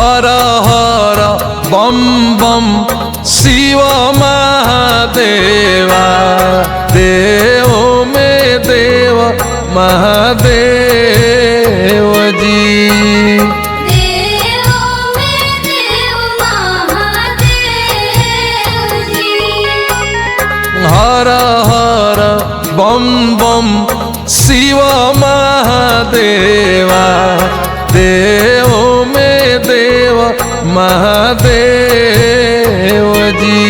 हर हर बम बम शिव महादेवा, देव में देव महादेव जी। हर हर बम बम शिव महादेवा, देव में देव महादेव जी।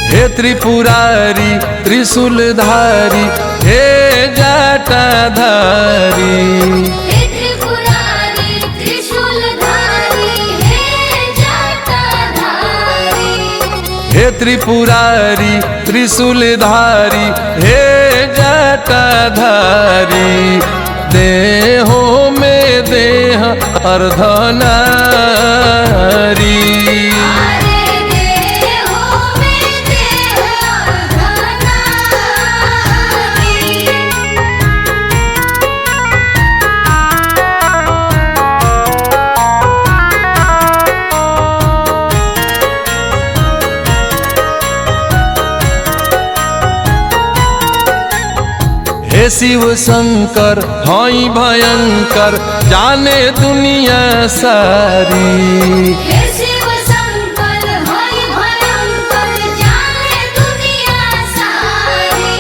हे त्रिपुरारी त्रिशूलधारी, हे जटाधारी, हे त्रिपुरारी त्रिशूलधारी, हे जटाधारी। हे त्रिपुरारी त्रिशूलधारी, हे जटाधारी, देहों में देह अर्धनारी। हे शिव शंकर हई भयंकर, जाने दुनिया सारी। हे शिव शंकर हई भयंकर, जाने दुनिया सारी।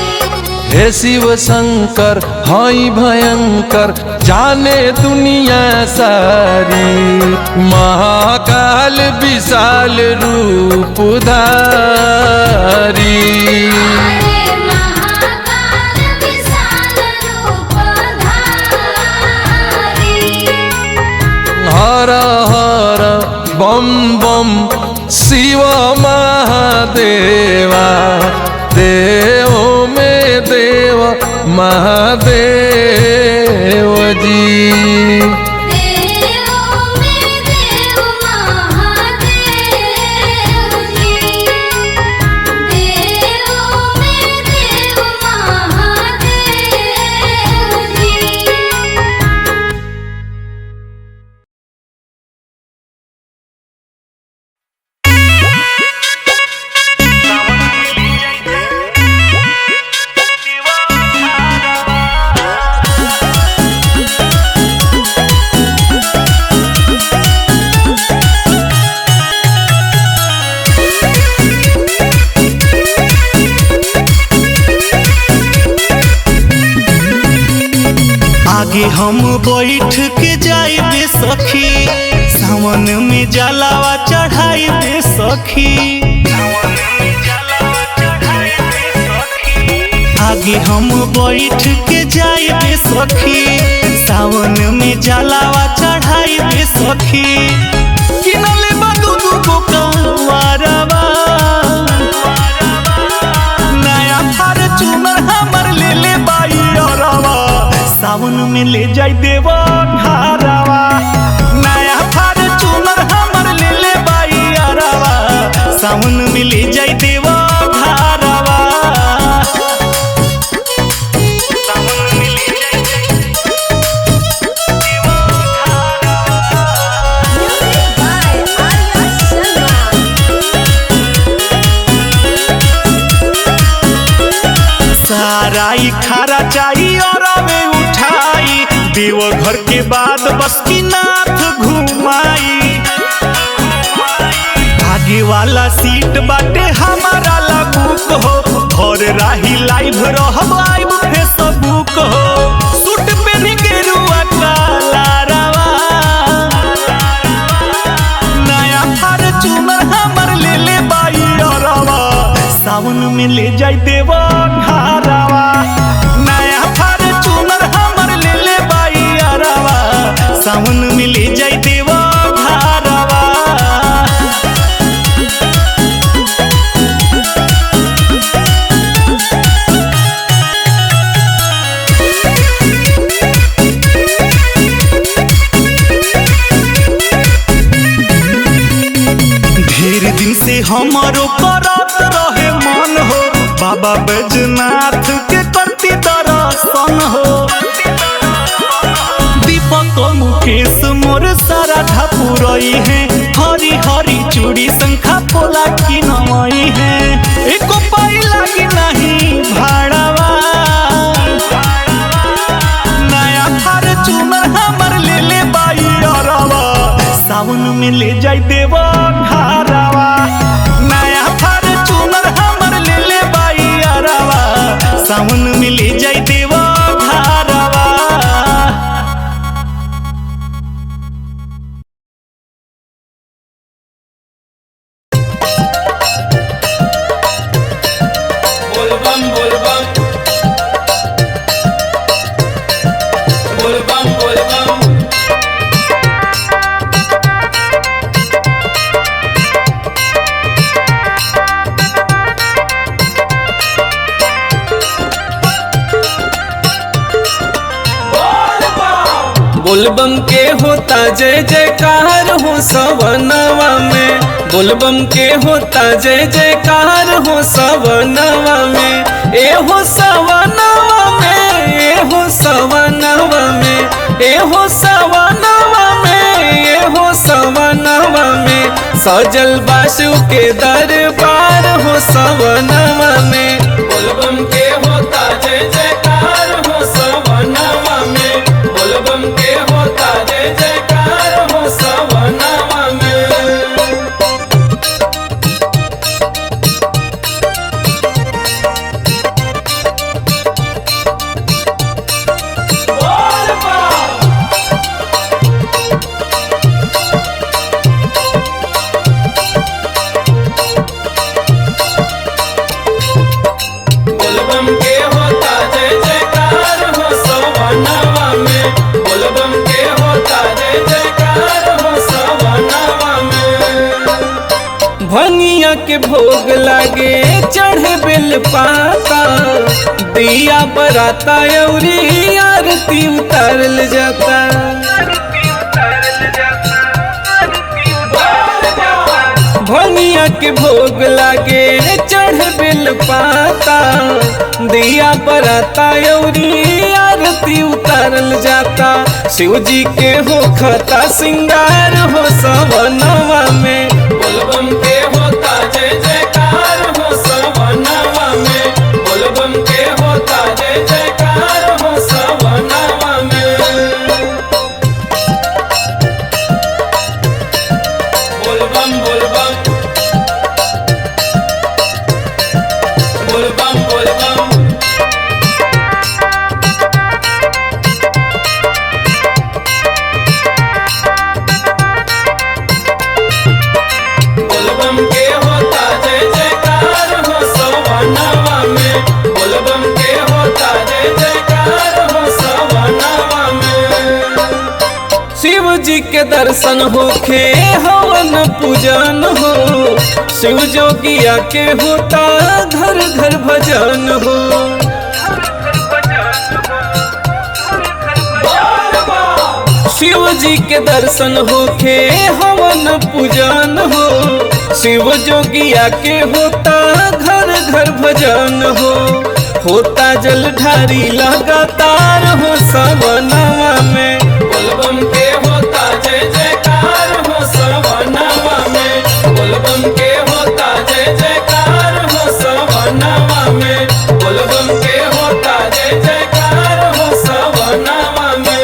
हे शिव शंकर हई भयंकर, जाने दुनिया सारी। महाकाल विशाल रूपधारी, हर हर बम बम शिव महादेवा, देव में देव महादेव जी। आगे हम बैठ के जाइबे सखी, सावन में जलावा चढ़ाइबे सखी। आगे हम बैठ के जाइबे सखी, सावन में जलावा चढ़ाइबे सखी। किनले बादू दुगो कंवारवा, नया फॉर्च्यूनर हमर ले ले बाई अरवा, सावन में ले जाई देवा घरवा। नया फॉर्च्यूनर हमर ले ले बाई अरवा, सावन में ले जाई देवा घरवा। साराई खारा चाहिए और वे उठाई, देवघर के बाद बासुकीनाथ घुमाई। आगे वाला सीट बाटे हमारा ला बुक हो, और राही लाइव रहब आइब फेसबुक हो। सूट पहन के रुआ काला रवा, नया फॉर्च्यूनर हमर ले ले बाई अरवा, सावन में ले जाई देवा घरवा। नया फॉर्च्यूनर हमारो करत रहे मन हो, बाबा बैजनाथ के करती दर्शन हो। दीपक मुकेश मोर सारा ढापुरई है, हरी हरी चूड़ी शंखा पोला की नमई है। एको पाई लागी नहीं भाड़ावा, नया फॉर्च्यूनर हमर ले ले बाई अरवा, सावन में ले जाई देवा घरवा। नया फॉर्च्यूनर हमर ले ले बाई अरवा, सावन में ले जाई देवा घरवा। बोलबम बोलबम बोलबम बोलबम बोलबम के होता जय जयकार हो सवनवा में, बोलबम के होता जय जयकार हो सवनवा में। ए हो सवनवा में, ए हो सवनवा में, ए हो सवनवा में, ए हो सवनवा में, सजल बासु के दरबार हो सवनवा में। बोलबम के होता जय जयकार हो सवनवा में, बोलबम के होता जय जयकार हो सवनवा में। बोलबम के होता जय जयकार हो सवनवा में, बोलबम के होता जय जयकार हो सवनवा में। भंगिया के भोग लागे चढ़े बेल पाता, दिया बराता अउरी आरती उतारल जाता। भंगिया के भोग लागे चढ़ बेल पाता, दिया बराता अउरी आरती उतारल जाता। शिव जी के हो खता सिंगार हो सवनवा में, बोलबम के होता जय जयकार हो सवनवा में, बोलबम के होता जय जयकार हो सवनवा में। बोलबम बोलबम बोलबम बोलबम बोलबम के होता जय जयकार हो सवनवा में, बोलबम के होता जय जयकार हो सवनवा में। शिव जी के दर्शन होखे हवन पूजन हो, शिव जोगिया के होता घर घर भजन हो। शिव जी के दर्शन होखे हवन पूजन हो, शिव जोगिया के होता घर घर भजन हो। होता जलधारी लगातार हो सवनवा में, बोलबम के होता जय जयकार हो सवनवा में, बोलबम के होता जय जयकार हो सवनवा में, बोलबम के होता जय जयकार हो सवनवा में।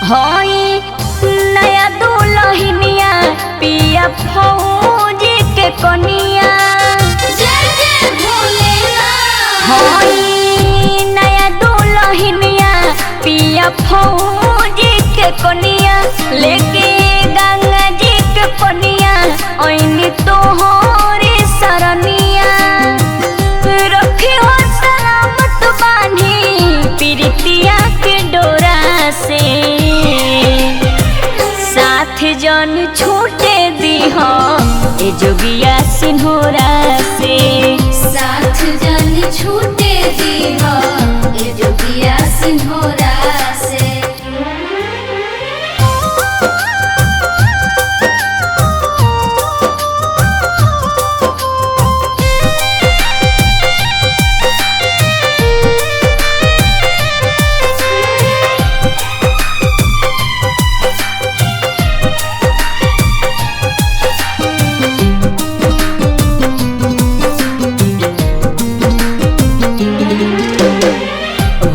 होई नया दुल्हनिया पिया फौजी के कनिया। जय जय भोलेनाथ। होई नया दुल्हनिया पिया फौजी के कोनिया लेके गंगा जी के पनिया ओइनी तोहरी सरनिया रखी हो सलामत बानी प्रीतिया के डोरा से साथ जन छूटे दी हो ए जोगिया सिन्होरा से साथ जन छूटे दी हो ए जोगिया सिन्होरा से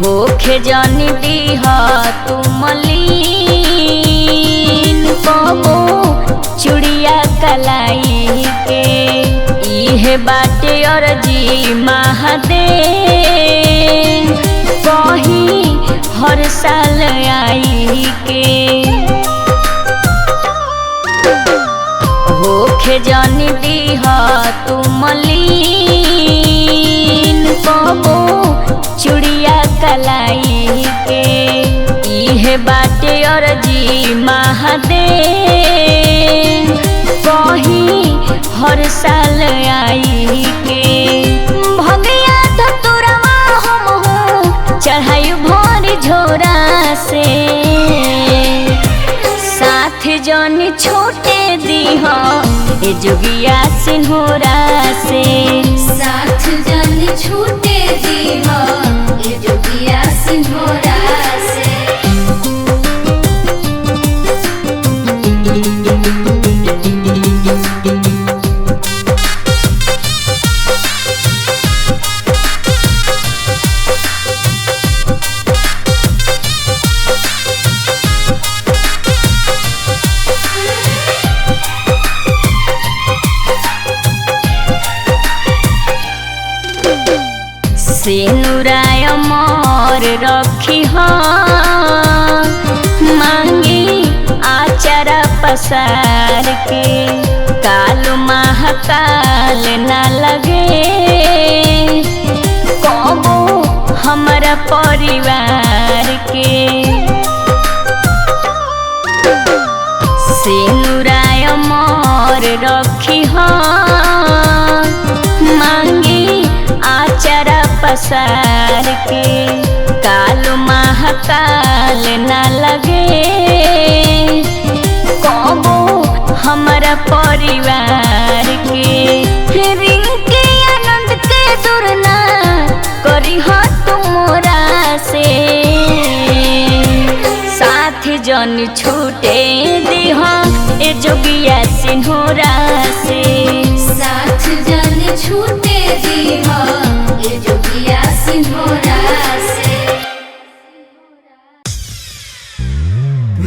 होखे जानी दीह तू मलिन कबो चुड़िया कलाई के इहे बाटे अर्जी महादेव कहीं हर साल आई के होखे जानी दीह तू मलिन कबो चुड़िया कलाई के इहे बाटे अर्जी महादेव कहीं हर साल आई के भगिया धतुरवा हम हूँ चढ़ाई भरी झोरा से साथ जन छोटे दीह ए जोगिया सिन्होरा से साथ जन छूटे दी हो ए जोगिया सिन्होरा से सेनुराय मोर रखी हो मांगी आचार पसार के कालू महाकाल न लगे कबो हमारा परिवार के सेनुराय मोर रखी हो मांगी आचार पसार के कालू महाकाल न लगे कबो हमारा परिवार के रिंकी आनंद के दुरना करी हो तुमरा से साथ जन छूटे दीह ए जोगिया सिन्होरा से साथ जन छूटे दी हो ए जोगिया सिन्होरा से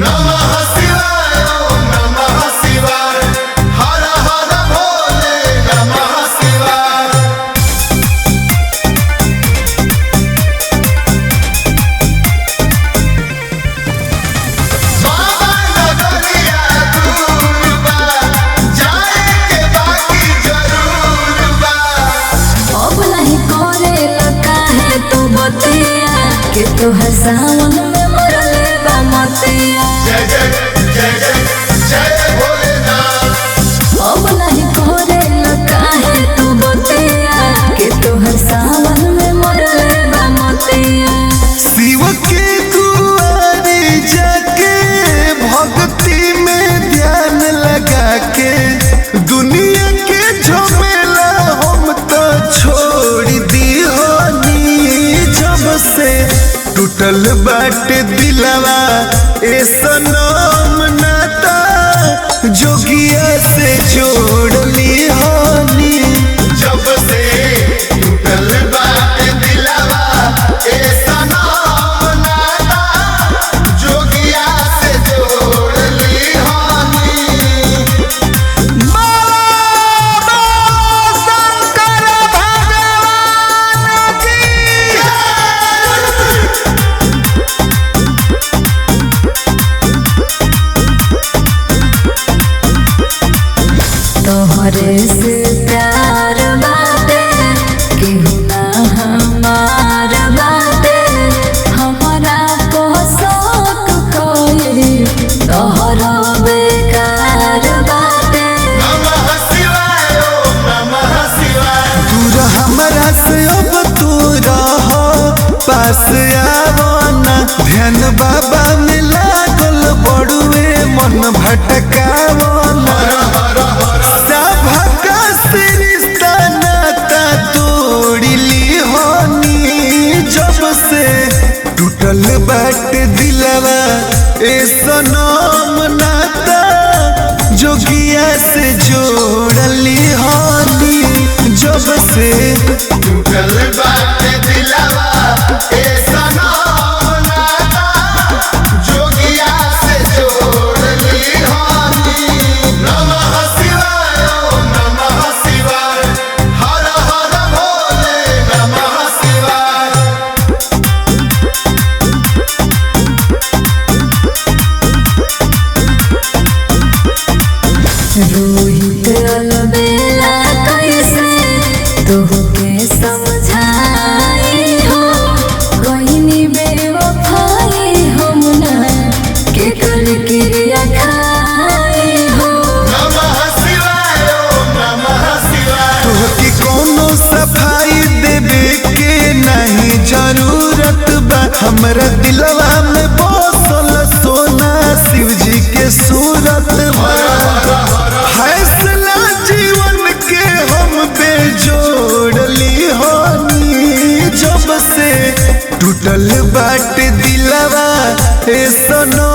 नमः शिवाय ओम नमः शिवाय हर हर भोले नमः शिवाय बाबा नगरिया दूर बा जाए के बाकी जरूर बा अब नहीं करे लगा है तू बतिया कि तू है सावन में मरले बा मतिया जय जय जय जय जय भोलेनाथ अब नहीं करे लगा है तू बतिया कि तू है सावन में मरले बा मतिया शिव के दुआरे जाके भक्ति में ध्यान लगा के दुनिया के झमेला हम तो छोड़ दी होनी जब से टूटल बाटे दिलवा ए सनम नाता जोगिया से जोड़ ली होनी जब से टूटल बाटे दिलवा ए सनम नाता जोगिया से जोड़ ली होनी बाबा शंकर भगवान की जय। बाबा में लागल बड़ुए मन भटकावना सभा से रिश्ता नाता तोड़ली होनी जब से टूटल बाट दिलवा ए सनम नाता जोगिया से जोड़ली होनी जब से टूटल बाटे दिलवा ए सनम नाता जोगिया से जोड़ली होनी नमः शिवाय ओम नमः शिवाय हर हर भोले नमः शिवाय रोहित अलबेला कैसे तोहके समझाई हो कोई बेवफाई हम ना के कर क्रिया खाई हो नमः शिवाय ओम नमः शिवाय तोहके कोनो सफाई देवे के नहीं जरूरत बा हमरा दिलवा में बसल सोना शिव जी के सूरत बा फैसला जीवन के हम बेजोड़ली होनी जब से टूटल बाट दिलवा ए सनो